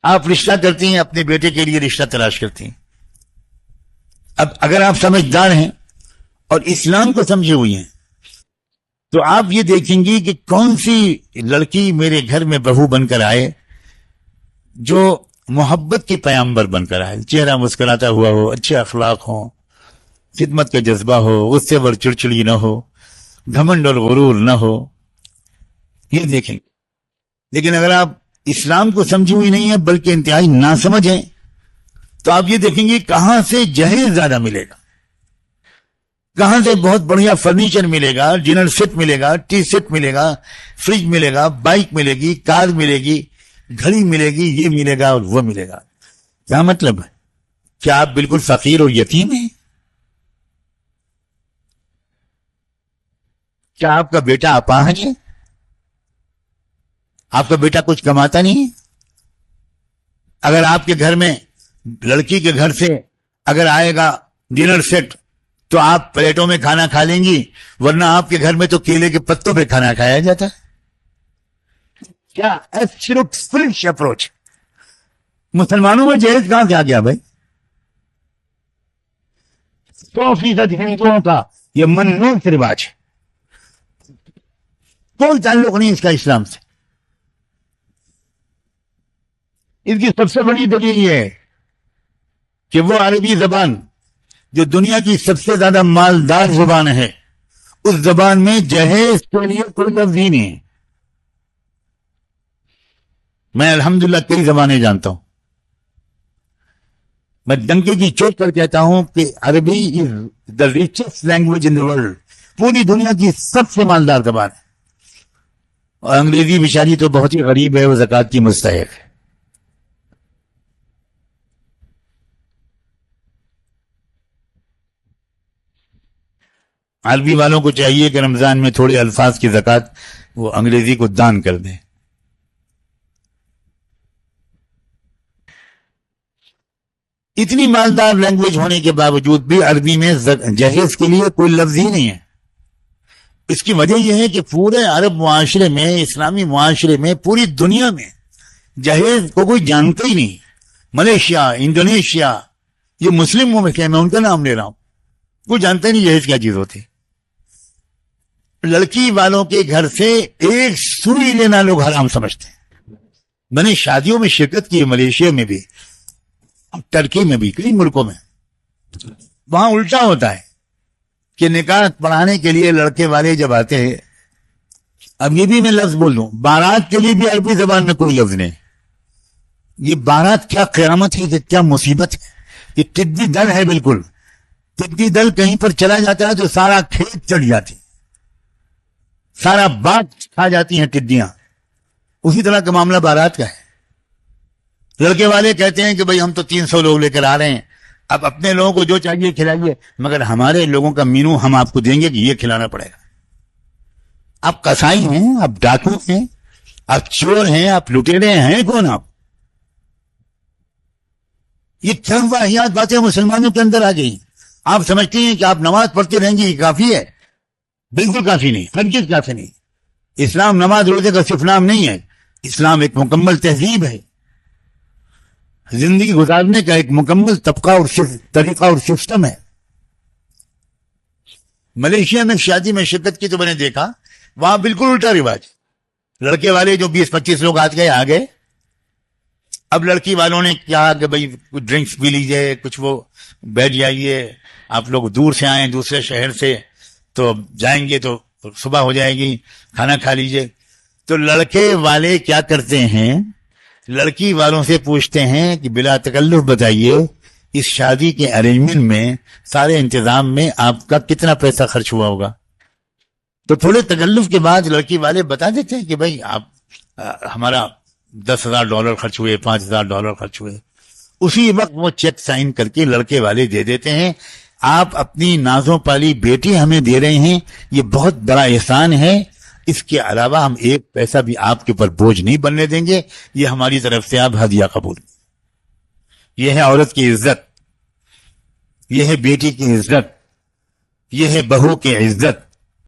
آپ رشتہ کرتی ہیں، اپنے بیٹے کے لیے رشتہ تلاش کرتی ہیں. اب اگر آپ سمجھدار ہیں اور اسلام کو سمجھے ہوئی ہیں تو آپ یہ دیکھیں گی کہ کون سی لڑکی میرے گھر میں بہو بن کر آئے جو محبت کی پیامبر بن کر آئے، چہرہ مسکراتا ہوا ہو، اچھے اخلاق ہوں، خدمت کا جذبہ ہو، اس سے بڑھ چڑچڑی نہ ہو، گھمنڈ اور غرور نہ ہو. یہ دیکھیں گے. لیکن اگر آپ اسلام کو سمجھی ہوئی نہیں ہے بلکہ انتہائی ناسمجھ ہیں تو آپ یہ دیکھیں گے کہاں سے جہیز زیادہ ملے گا، کہاں سے بہت بڑھیا فرنیچر ملے گا، ڈنر سیٹ ملے گا، ٹی سیٹ ملے گا، فریج ملے گا، بائک ملے گی، کار ملے گی، گھڑی ملے گی، یہ ملے گا اور وہ ملے گا. کیا مطلب ہے؟ کیا آپ بالکل فقیر اور یتیم ہیں؟ کیا آپ کا بیٹا اپاہج ہے؟ آپ کا بیٹا کچھ کماتا نہیں ہے؟ اگر آپ کے گھر میں لڑکی کے گھر سے اگر آئے گا ڈنر سیٹ تو آپ پلیٹوں میں کھانا کھا لیں گی، ورنہ آپ کے گھر میں تو کیلے کے پتوں پہ کھانا کھایا جاتا ہے. کیا ایبسولوٹ فلش اپروچ. مسلمانوں میں جہیز کہاں سے آ گیا بھائی؟ 100% ہندوؤں کا یہ منحوس رواج ہے، کوئی تعلق نہیں اس کا اسلام سے. اس کی سب سے بڑی دلیل یہ ہے کہ وہ عربی زبان جو دنیا کی سب سے زیادہ مالدار زبان ہے، اس زبان میں جہیز کے لیے کوئی لفظ ہی نہیں ہے. میں الحمدللہ کئی زبانیں جانتا ہوں. میں ڈنکے کی چوٹ کر کہتا ہوں کہ عربی is the richest language in the world. پوری دنیا کی سب سے مالدار زبان ہے. اور انگریزی بیچاری تو بہت ہی غریب ہے، وہ زکوٰۃ کی مستحق ہے. عربی والوں کو چاہیے کہ رمضان میں تھوڑے الفاظ کی زکوٰۃ وہ انگریزی کو دان کر دیں. اتنی مالدار لینگویج ہونے کے باوجود بھی عربی میں جہیز کے لیے کوئی لفظ ہی نہیں ہے. اس کی وجہ یہ ہے کہ پورے عرب معاشرے میں، اسلامی معاشرے میں، پوری دنیا میں جہیز کو کوئی جانتا ہی نہیں. ملیشیا، انڈونیشیا، یہ مسلم ممالک ہیں، میں ان کا نام لے رہا ہوں، کوئی جانتا ہی نہیں جہیز کیا چیز ہوتی. لڑکی والوں کے گھر سے ایک سوئی لینا لوگ حرام سمجھتے ہیں. میں نے شادیوں میں شرکت کی، ملیشیا میں بھی، ترکی میں بھی، کئی ملکوں میں. وہاں الٹا ہوتا ہے کہ نکاح پڑھانے کے لیے لڑکے والے جب آتے ہیں، اب یہ بھی میں لفظ بول دوں، بارات کے لیے بھی عربی زبان میں کوئی لفظ نہیں. یہ بارات کیا قیامت ہے، کیا مصیبت ہے. یہ ٹڈی دل ہے بالکل. ٹڈی دل کہیں پر چلا جاتا ہے تو سارا کھیت چڑھ جاتی، سارا باغ کھا جاتی ہیں ٹڈیاں. اسی طرح کا معاملہ بارات کا ہے. لڑکے والے کہتے ہیں کہ بھئی ہم تو 300 لوگ لے کر آ رہے ہیں، اب اپنے لوگوں کو جو چاہیے کھلائیے، مگر ہمارے لوگوں کا مینو ہم آپ کو دیں گے کہ یہ کھلانا پڑے گا. آپ قصائی ہیں، آپ ڈاکو ہیں، آپ چور ہیں، آپ لٹیرے ہیں، کون آپ؟ یہ کیا واحد باتیں مسلمانوں کے اندر آ گئی. آپ سمجھتے ہیں کہ آپ نماز پڑھتے رہیں گے یہ کافی ہے؟ بالکل کافی نہیں، ہرگز کافی نہیں. اسلام نماز روزے کا صرف نام نہیں ہے، اسلام ایک مکمل تہذیب ہے، زندگی گزارنے کا ایک مکمل طبقہ اور طریقہ اور سسٹم ہے. ملیشیا میں شادی میں شرکت کی تو میں نے دیکھا وہاں بالکل الٹا رواج. لڑکے والے جو 20-25 لوگ آ گئے، اب لڑکی والوں نے کہا کہ بھئی کچھ ڈرنکس پی لیجئے، کچھ وہ بیٹھ جائیے، آپ لوگ دور سے آئیں، دوسرے شہر سے، تو جائیں گے تو صبح ہو جائے گی، کھانا کھا لیجئے. تو لڑکے والے کیا کرتے ہیں، لڑکی والوں سے پوچھتے ہیں کہ بلا تکلف بتائیے اس شادی کے ارینجمنٹ میں، سارے انتظام میں آپ کا کتنا پیسہ خرچ ہوا ہوگا. تو تھوڑے تکلف کے بعد لڑکی والے بتا دیتے ہیں کہ بھئی آپ ہمارا $10,000 خرچ ہوئے، $5,000 خرچ ہوئے. اسی وقت وہ چیک سائن کر کے لڑکے والے دے دیتے ہیں. آپ اپنی نازوں پالی بیٹی ہمیں دے رہے ہیں، یہ بہت بڑا احسان ہے، اس کے علاوہ ہم ایک پیسہ بھی آپ کے اوپر بوجھ نہیں بننے دیں گے، یہ ہماری طرف سے آپ ہدیہ قبول. یہ ہے عورت کی عزت، یہ ہے بیٹی کی عزت، یہ ہے بہو کی عزت.